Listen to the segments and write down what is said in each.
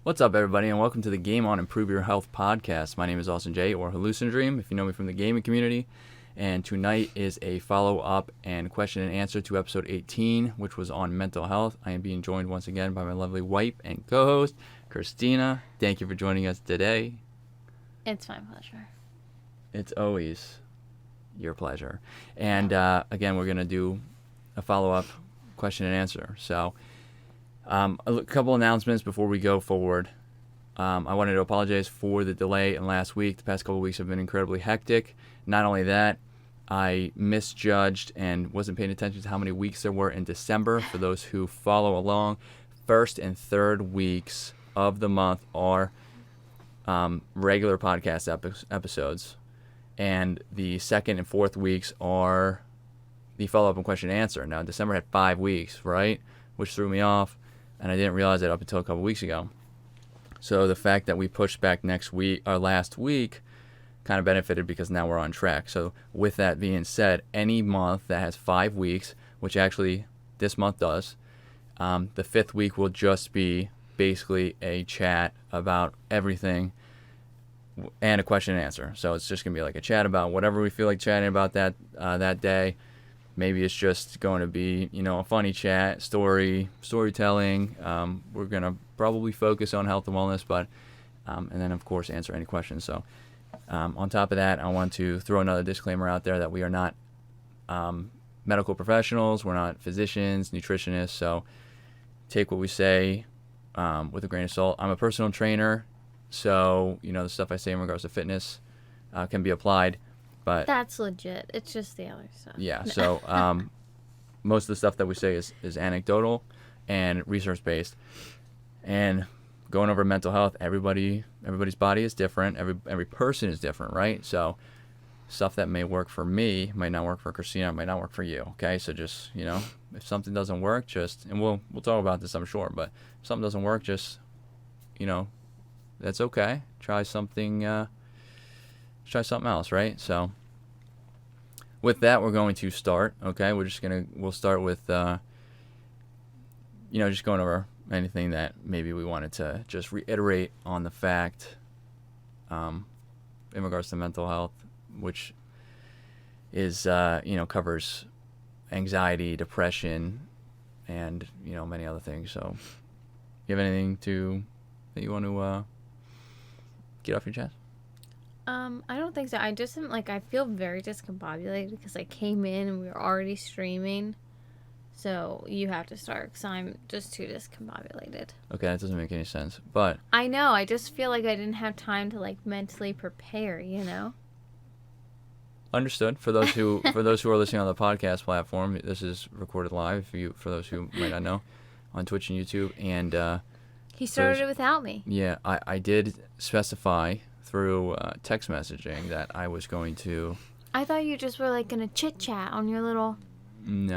What's up, everybody, and welcome to the Game On Improve Your Health podcast. My name is Austin J, or hallucinodream, if you know me from the gaming community. And tonight is a follow-up and question and answer to episode 18, which was on mental health. I am being joined once again by my lovely wife and co-host, Christina. Thank you for joining us today. It's my pleasure. It's always your pleasure. And again, we're going to do a follow-up question and answer. So a couple announcements before we go forward. I wanted to apologize for the delay in last week. The past couple of weeks have been incredibly hectic. Not only that, I misjudged and wasn't paying attention to how many weeks there were in December. For those who follow along, first and third weeks of the month are regular podcast episodes. And the second and fourth weeks are the follow-up and question and answer. Now, December had 5 weeks, right? Which threw me off. And I didn't realize that up until a couple weeks ago. So the fact that we pushed back last week kind of benefited because now we're on track. So with that being said, any month that has 5 weeks, which actually this month does, the fifth week will just be basically a chat about everything and a question and answer. So it's just going to be like a chat about whatever we feel like chatting about that day. Maybe it's just going to be, a funny chat, storytelling. We're going to probably focus on health and wellness, but and then, of course, answer any questions. So on top of that, I want to throw another disclaimer out there that we are not medical professionals. We're not physicians, nutritionists. So take what we say with a grain of salt. I'm a personal trainer, so, the stuff I say in regards to fitness can be applied. But that's legit. It's just the other stuff. Yeah, so most of the stuff that we say is anecdotal and research-based. And going over mental health, everybody's body is different. Every person is different, right? So stuff that may work for me might not work for Christina, might not work for you, okay? So just, if something doesn't work, and we'll talk about this, I'm sure, but if something doesn't work, just, that's okay. Try something else, right? So with that, we're going to start, okay? We'll start with, just going over anything that maybe we wanted to just reiterate on the fact in regards to mental health, which is, covers anxiety, depression, and, many other things. So you have anything that you want to get off your chest? I don't think so. I just am I feel very discombobulated because I came in and we were already streaming. So you have to start because I'm just too discombobulated. Okay, that doesn't make any sense. But I know. I just feel like I didn't have time to mentally prepare. Understood. For those who are listening on the podcast platform, this is recorded live. For those who might not know, on Twitch and YouTube, and he started it without me. Yeah, I did specify through text messaging that I was going to. I thought you just were going to chit chat on your little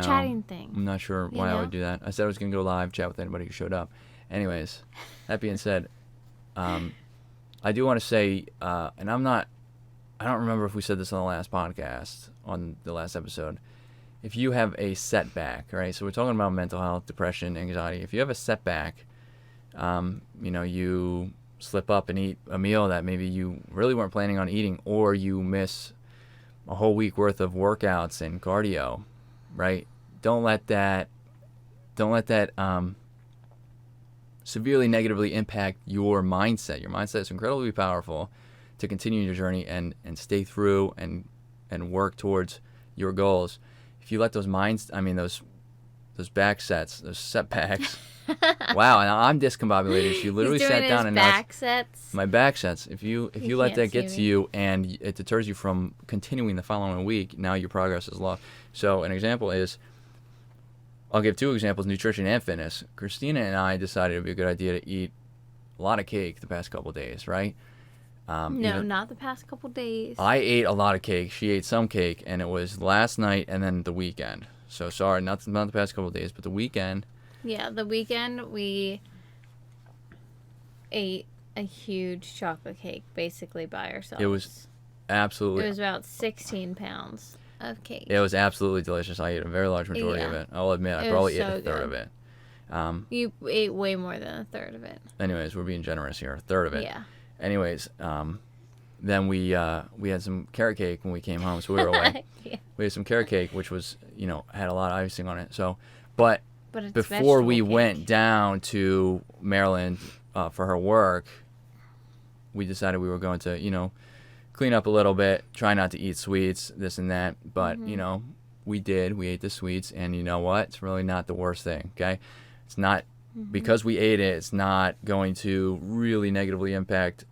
chatting thing. I'm not sure why I would do that. I said I was going to go live, chat with anybody who showed up. Anyways, that being said, I do want to say, and I don't remember if we said this on the last podcast, on the last episode. If you have a setback, right? So we're talking about mental health, depression, anxiety. If you have a setback, you slip up and eat a meal that maybe you really weren't planning on eating, or you miss a whole week worth of workouts and cardio, right? Don't let that severely negatively impact your mindset. Your mindset is incredibly powerful to continue your journey and stay through and work towards your goals. If you let those back sets, those setbacks. Wow, and I'm discombobulated. She literally sat down and my back sets. If you let that get to you and it deters you from continuing the following week, now your progress is lost. So an example is, I'll give two examples: nutrition and fitness. Christina and I decided it'd be a good idea to eat a lot of cake the past couple of days, right? No, not the past couple days. I ate a lot of cake. She ate some cake, and it was last night and then the weekend. So sorry, not the past couple of days, but the weekend. Yeah, the weekend we ate a huge chocolate cake basically by ourselves. It was absolutely. It was about 16 pounds of cake. It was absolutely delicious. I ate a very large majority of it. I'll admit, I probably ate a third of it. You ate way more than a third of it. Anyways, we're being generous here. A third of it. Yeah. Anyways, then we had some carrot cake when we came home, so we were away. Yeah. We had some carrot cake, which was, had a lot of icing on it. So, but But it's before we vegetable went cake. down to Maryland for her work, we decided we were going to, clean up a little bit, try not to eat sweets, this and that. But, we did. We ate the sweets, and you know what? It's really not the worst thing, okay? It's not, because we ate it, it's not going to really negatively impact,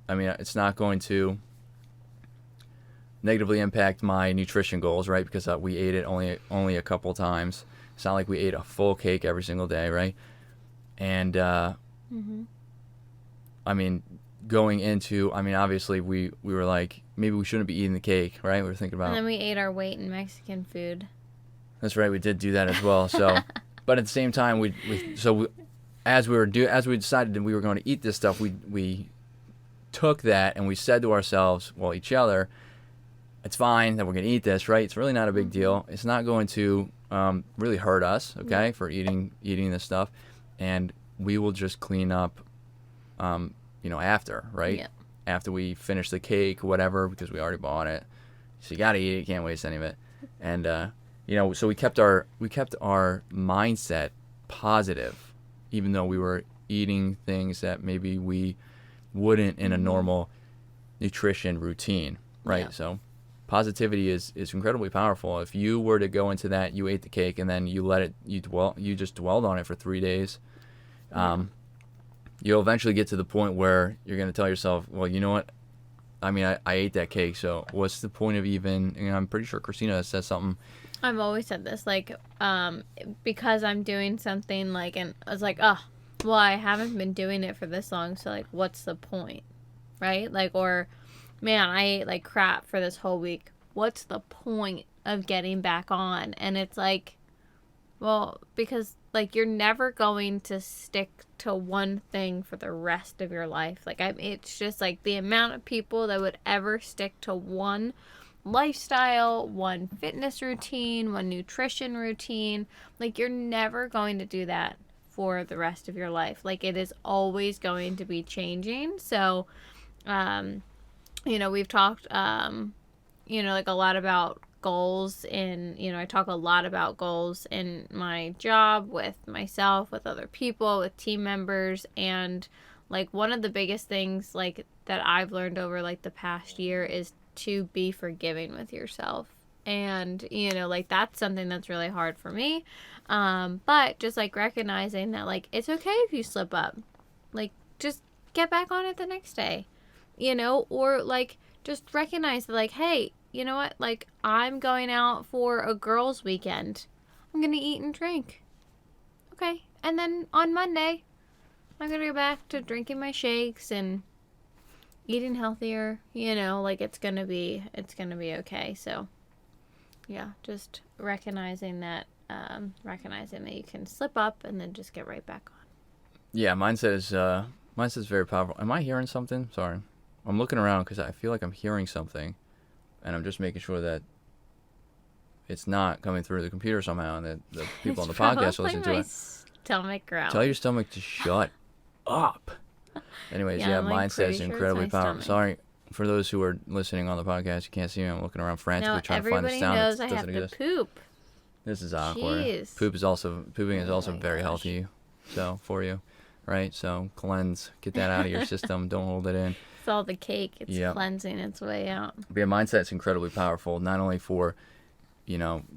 it's not going to negatively impact my nutrition goals, right? Because we ate it only a couple times. It's not like we ate a full cake every single day, right? And going into, obviously we were like, maybe we shouldn't be eating the cake, right? We were thinking about. And then we ate our weight in Mexican food. That's right, we did do that as well. So, but at the same time, as we decided that we were going to eat this stuff, we took that and we said to ourselves, well, each other, it's fine that we're going to eat this, right? It's really not a big deal. It's not going to really hurt us, okay, for eating this stuff, and we will just clean up, after, right? Yeah. After we finish the cake, whatever, because we already bought it. So you got to eat it. You can't waste any of it. And so we kept our mindset positive, even though we were eating things that maybe we wouldn't in a normal nutrition routine, right? Yeah. So positivity is incredibly powerful. If you were to go into that, you ate the cake and then you just dwelled on it for 3 days, you'll eventually get to the point where you're going to tell yourself, well, you know what? I ate that cake, so what's the point of even, I'm pretty sure Christina said something. I've always said this, like, because I'm doing something, like, and I was like, oh, well, I haven't been doing it for this long, so, like, what's the point, right? Like, or, man, I ate, like, crap for this whole week. What's the point of getting back on? And it's like, well, because, like, you're never going to stick to one thing for the rest of your life. Like, it's just, like, the amount of people that would ever stick to one lifestyle, one fitness routine, one nutrition routine. Like, you're never going to do that for the rest of your life. Like, it is always going to be changing. So, we've talked, like, a lot about goals I talk a lot about goals in my job, with myself, with other people, with team members. And, like, one of the biggest things, like, that I've learned over, like, the past year is to be forgiving with yourself. And, like, that's something that's really hard for me. But just, like, recognizing that, like, it's okay if you slip up. Like, just get back on it the next day, or, like, just recognize that, like, hey, you know what? Like, I'm going out for a girls' weekend. I'm going to eat and drink. Okay. And then on Monday, I'm going to go back to drinking my shakes and eating healthier. Like, it's going to be okay. So, yeah, just recognizing that you can slip up and then just get right back on. Yeah, mindset is very powerful. Am I hearing something? Sorry. I'm looking around because I feel like I'm hearing something. And I'm just making sure that it's not coming through the computer somehow, and that the people on the podcast are listening to it. Stomach growl. Tell your stomach to shut up. Anyways, yeah, like, mindset is incredibly powerful. stomach. Sorry for those who are listening on the podcast. You can't see me. I'm looking around frantically trying to find the everybody sound. knows that I have doesn't to exist. poop. This is awkward. Jeez. Pooping is also my very gosh. healthy, so for you, right? So cleanse, get that out of your system. Don't hold it in. It's all the cake. It's cleansing its way out. But yeah, mindset's incredibly powerful, not only for,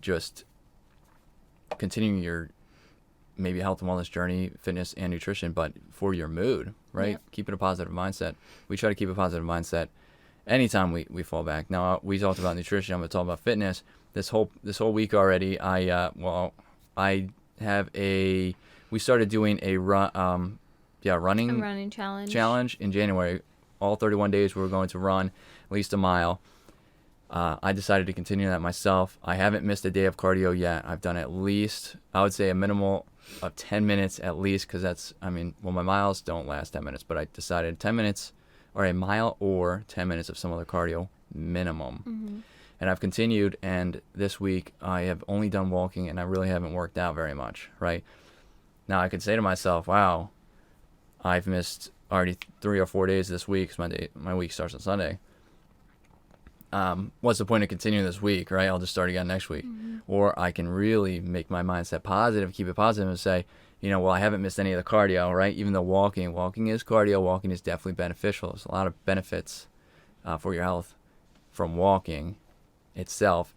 just continuing your maybe health and wellness journey, fitness and nutrition, but for your mood, right? Yep. Keeping a positive mindset. We try to keep a positive mindset anytime we fall back. Now, we talked about nutrition. I'm going to talk about fitness. This whole week already, we started doing a running challenge in January. All 31 days we were going to run at least a mile. I decided to continue that myself. I haven't missed a day of cardio yet. I've done at least, I would say, a minimal of 10 minutes at least, because that's, my miles don't last 10 minutes, but I decided 10 minutes or a mile or 10 minutes of some other cardio minimum. Mm-hmm. And I've continued, and this week I have only done walking, and I really haven't worked out very much, right? Now I could say to myself, wow, I've missed already 3 or 4 days this week 'cause my week starts on Sunday. What's the point of continuing this week, right? I'll just start again next week. Or I can really make my mindset positive, keep it positive, and say, well, I haven't missed any of the cardio, right? Even though walking is cardio, walking is definitely beneficial. There's a lot of benefits for your health from walking itself.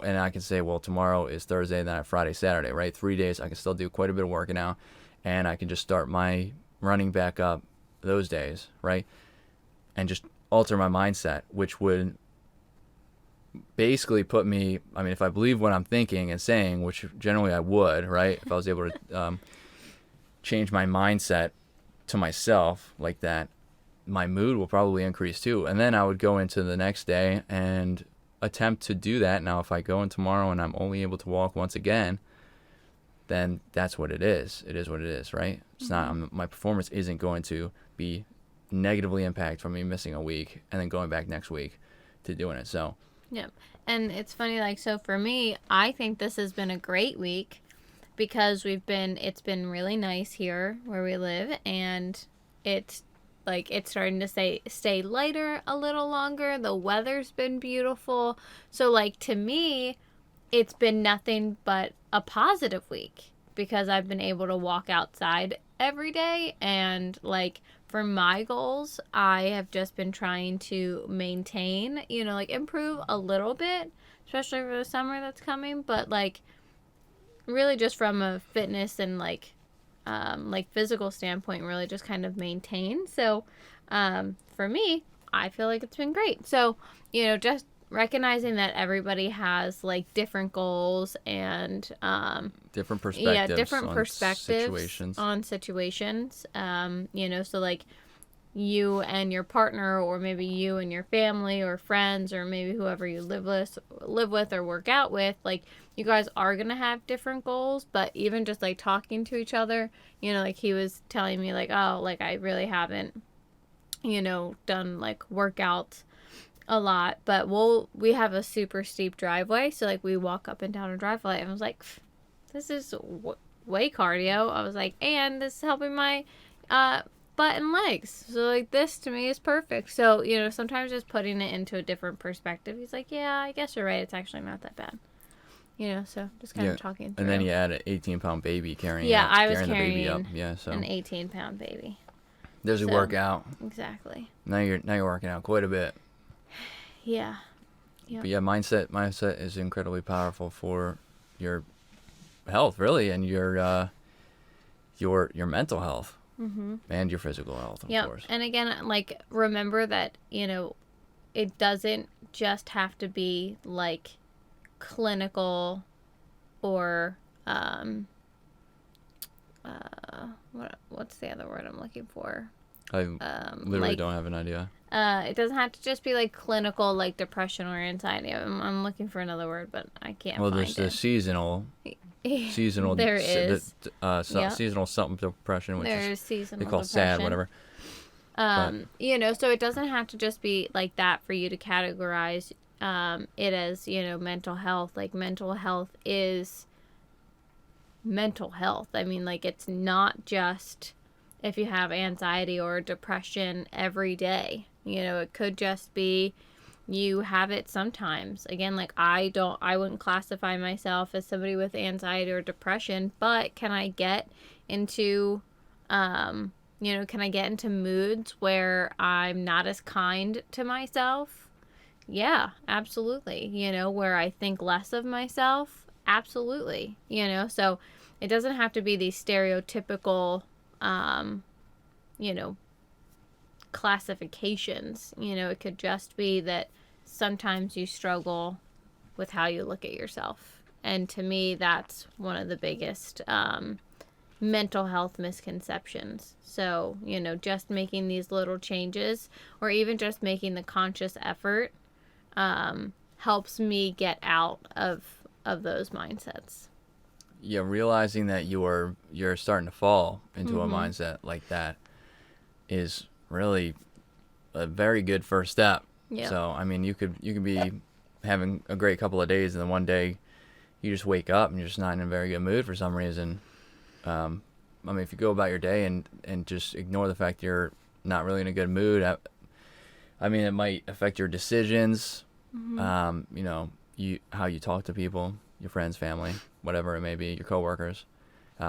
And I can say, well, tomorrow is Thursday, then I have Friday, Saturday, right? 3 days, I can still do quite a bit of working out, and I can just start my running back up those days, right? And just alter my mindset, which would basically put me, if I believe what I'm thinking and saying, which generally I would, right? If I was able to change my mindset to myself like that, my mood will probably increase too. And then I would go into the next day and attempt to do that. Now, if I go in tomorrow and I'm only able to walk once again, then that's what it is. It is what it is, right? It's not, my performance isn't going to be negatively impacted from me missing a week and then going back next week to doing it. So, yeah. And it's funny, so for me, I think this has been a great week because it's been really nice here where we live, and it's starting to stay lighter a little longer. The weather's been beautiful. So to me, it's been nothing but a positive week because I've been able to walk outside every day. And for my goals, I have just been trying to maintain, improve a little bit, especially for the summer that's coming. But really just from a fitness and physical standpoint, really just kind of maintain. So for me, I feel like it's been great. So, just recognizing that everybody has different goals and different perspectives, different on perspectives on situations. So you and your partner, or maybe you and your family or friends, or maybe whoever you live with or work out with, you guys are gonna have different goals. But even just talking to each other, he was telling me I really haven't done workouts a lot, but we have a super steep driveway, so we walk up and down a driveway, and I was like, this is way cardio. I was like, and this is helping my butt and legs, so this to me is perfect. So sometimes just putting it into a different perspective, he's like, yeah, I guess you're right, it's actually not that bad. So just kind of talking through. And then you add an 18-pound baby carrying I was the carrying baby up. Yeah, so an 18-pound baby. There's a workout. Exactly. Now you're working out quite a bit. Yeah. Yep. But yeah, mindset is incredibly powerful for your health, really, and your mental health and your physical health, of course. And again, remember that it doesn't just have to be clinical or what's the other word I'm looking for? I literally don't have an idea. It doesn't have to just be clinical, depression or anxiety. I'm looking for another word, but I can't find it. Well, there's the seasonal. There is. Seasonal something depression, which there's seasonal they call depression. sad, whatever. So it doesn't have to just be that for you to categorize it as, mental health. Mental health is mental health. It's not just if you have anxiety or depression every day. It could just be you have it sometimes. Again, I wouldn't classify myself as somebody with anxiety or depression, but can I get into moods where I'm not as kind to myself? Yeah, absolutely. Where I think less of myself? Absolutely. So it doesn't have to be these stereotypical classifications. It could just be that sometimes you struggle with how you look at yourself. And to me, that's one of the biggest mental health misconceptions. So, just making these little changes, or even just making the conscious effort, helps me get out of those mindsets. Yeah, realizing that you're starting to fall into a mindset like that is really a very good first step. Yeah. So you could be having a great couple of days, and then one day you just wake up and you're just not in a very good mood for some reason. I mean, if you go about your day and just ignore the fact you're not really in a good mood, I mean, it might affect your decisions. You know, how you talk to people, your friends, family, whatever it may be, your coworkers,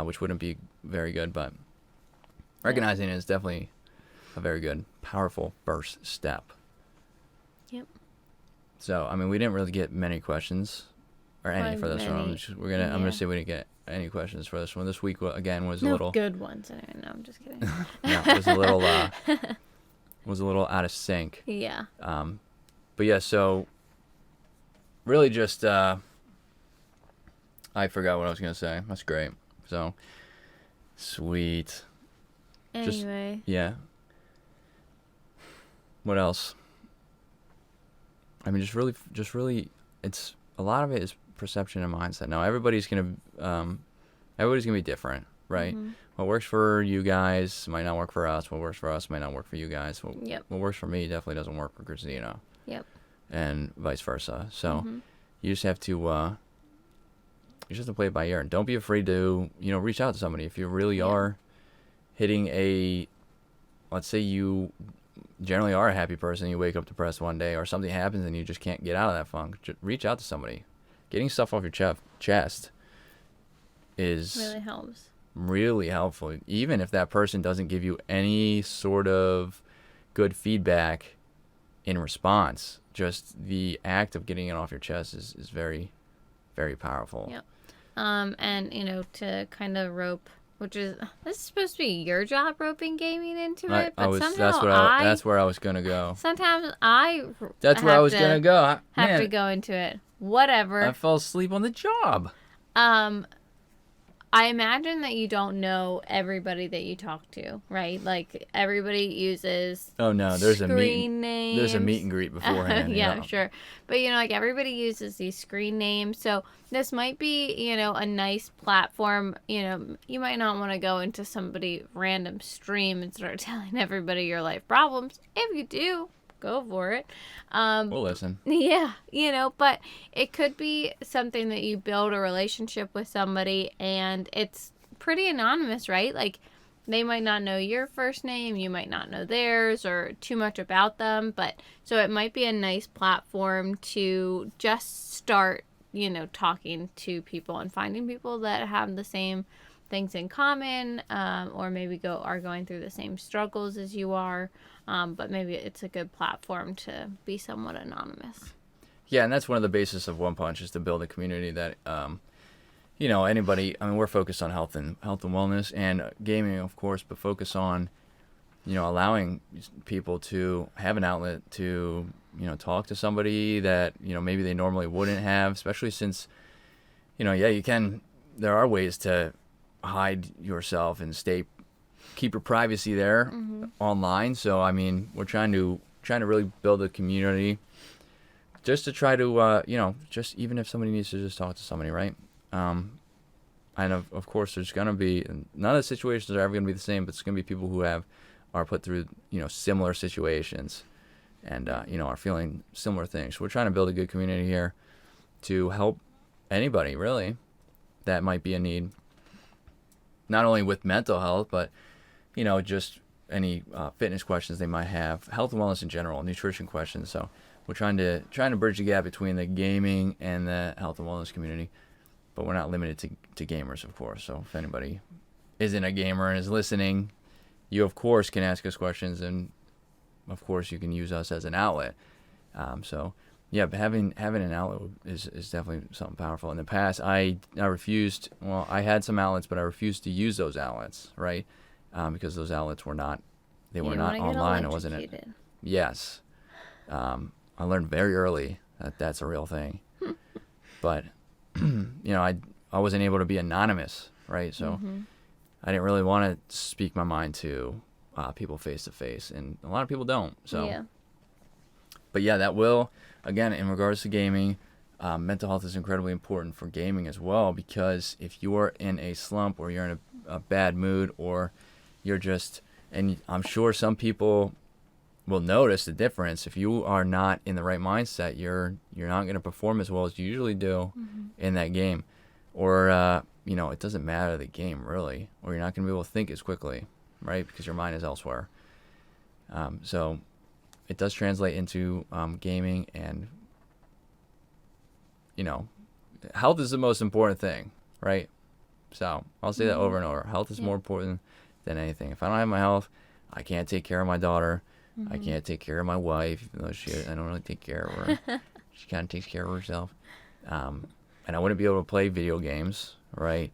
which wouldn't be very good. But recognizing it is definitely a very good, powerful first step. Yep. So, I mean, we didn't really get many questions or any Or for this one. many, I'm gonna say we didn't get any questions for this one. This week again was a No little good ones. Anyway. No, I'm just kidding. no, was a little out of sync. Yeah. But yeah, so really just I forgot what I was gonna say. That's great. So sweet. Anyway. Yeah. What else? I mean, just really, it's a lot of it is perception and mindset. Now everybody's gonna be different, right? Mm-hmm. What works for you guys might not work for us. What works for us might not work for you guys. Yep. What works for me definitely doesn't work for Christina. Yep. And vice versa. So Mm-hmm. you just have to play it by ear, and don't be afraid to reach out to somebody if you really are hitting let's say you generally are a happy person, you wake up depressed one day or something happens and you just can't get out of that funk. Just reach out to somebody. Getting stuff off your chest is Really helps. really helpful, even if that person doesn't give you any sort of good feedback in response. Just the act of getting it off your chest is very, very powerful. Yep. And to kind of rope, which is this is supposed to be your job, roping gaming into it, but somehow that's where I was gonna go. Sometimes That's where I was gonna go. Have to go into it. Whatever. I fell asleep on the job. I imagine that you don't know everybody that you talk to, right? Like everybody uses there's screen names. There's a meet and greet beforehand. Yeah, sure. But like everybody uses these screen names. So this might be, a nice platform. You might not want to go into somebody random stream and start telling everybody your life problems. If you do, go for it. We'll listen. Yeah, but it could be something that you build a relationship with somebody and it's pretty anonymous, right? Like they might not know your first name, you might not know theirs or too much about them, but so it might be a nice platform to just start, talking to people and finding people that have the same things in common, or maybe are going through the same struggles as you are, but maybe it's a good platform to be somewhat anonymous. Yeah, and that's one of the basis of One Punch is to build a community that, anybody. I mean, we're focused on health and wellness and gaming, of course, but focus on, allowing people to have an outlet to, talk to somebody that maybe they normally wouldn't have, especially since, you can. There are ways to hide yourself and keep your privacy there online. So I mean, we're trying to really build a community just to try to just even if somebody needs to just talk to somebody, right? And of course there's gonna be none of the situations are ever gonna be the same, but it's gonna be people who are put through similar situations and are feeling similar things. So we're trying to build a good community here to help anybody really that might be in need, not only with mental health, but just any fitness questions they might have, health and wellness in general, nutrition questions. So we're trying to bridge the gap between the gaming and the health and wellness community, but we're not limited to gamers, of course. So if anybody isn't a gamer and is listening, you of course can ask us questions, and of course you can use us as an outlet. So yeah, but having an outlet is definitely something powerful. In the past, I refused. Well, I had some outlets, but I refused to use those outlets, right? Because those outlets were not online. It wasn't it. Yes, I learned very early that that's a real thing. But I wasn't able to be anonymous, right? So I didn't really want to speak my mind to people face to face, and a lot of people don't. So, yeah. But yeah, that will. Again, in regards to gaming, mental health is incredibly important for gaming as well, because if you're in a slump or you're in a bad mood or you're just, and I'm sure some people will notice the difference. If you are not in the right mindset, you're not going to perform as well as you usually do in that game. or it doesn't matter the game really, or you're not going to be able to think as quickly, right? Because your mind is elsewhere. So it does translate into gaming, and health is the most important thing, right? So I'll say that over and over. Health is more important than anything. If I don't have my health, I can't take care of my daughter. I can't take care of my wife, even though I don't really take care of her. She kind of takes care of herself. And I wouldn't be able to play video games, right?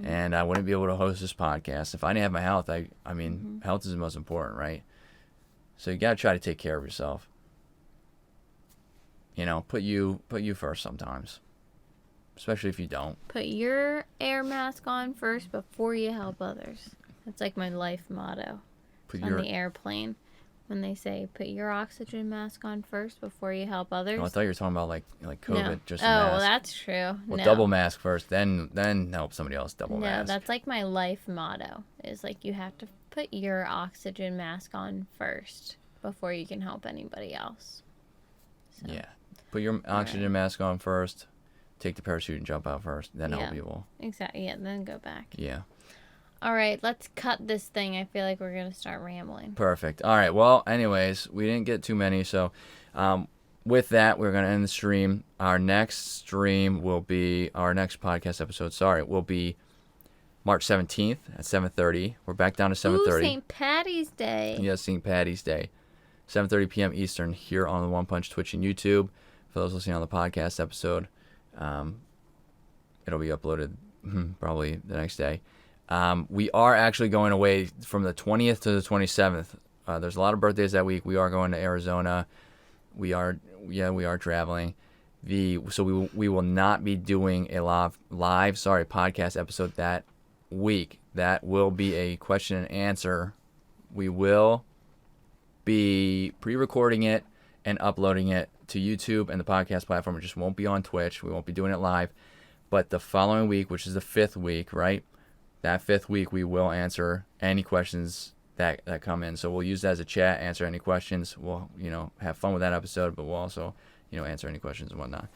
And I wouldn't be able to host this podcast. If I didn't have my health, I mean, health is the most important, right? So you got to try to take care of yourself. Put you first sometimes. Especially if you don't. Put your air mask on first before you help others. That's like my life motto. On the airplane, when they say put your oxygen mask on first before you help others. Oh, I thought you were talking about like COVID, no. just a mask. Well, that's true. Well, double mask first, then help somebody else double mask. No, that's like my life motto. Is like you have to put your oxygen mask on first before you can help anybody else. So. Yeah, put your oxygen mask on first. Take the parachute and jump out first, then help people. Exactly. Yeah, then go back. Yeah. All right, let's cut this thing. I feel like we're going to start rambling. Perfect. All right. Well, anyways, we didn't get too many. So with that, we're going to end the stream. Our next podcast episode, will be March 17th at 7:30. We're back down to 7:30. Ooh, St. Patty's Day. Yes, St. Patty's Day. 7:30 p.m. Eastern here on the One Punch Twitch and YouTube. For those listening on the podcast episode, it'll be uploaded probably the next day. We are actually going away from the 20th to the 27th. There's a lot of birthdays that week. We are going to Arizona. We are traveling. So we will not be doing a live podcast episode that week. That will be a question and answer. We will be pre-recording it and uploading it to YouTube and the podcast platform. It just won't be on Twitch. We won't be doing it live. But the following week, which is the 5th week, right? That 5th week, we will answer any questions that come in. So we'll use that as a chat, answer any questions. We'll, have fun with that episode, but we'll also, answer any questions and whatnot.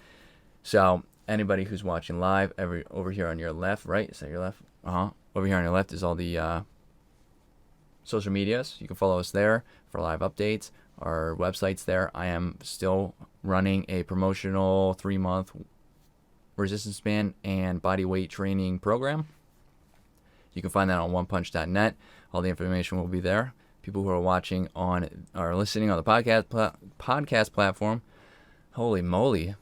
So anybody who's watching live, over here on your left, right? Is that your left? Over here on your left is all the social medias. You can follow us there for live updates. Our website's there. I am still running a promotional 3-month resistance band and body weight training program. You can find that on onepunch.net. All the information will be there. People who are listening on the podcast platform, holy moly.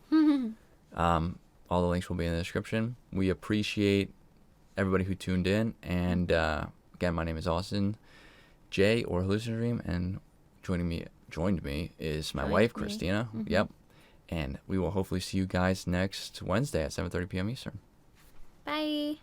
All the links will be in the description. We appreciate everybody who tuned in. And again, my name is Austin J, or hallucinodream, and joined me is my wife, Christina. Yep. And we will hopefully see you guys next Wednesday at 7:30 p.m. Eastern. Bye.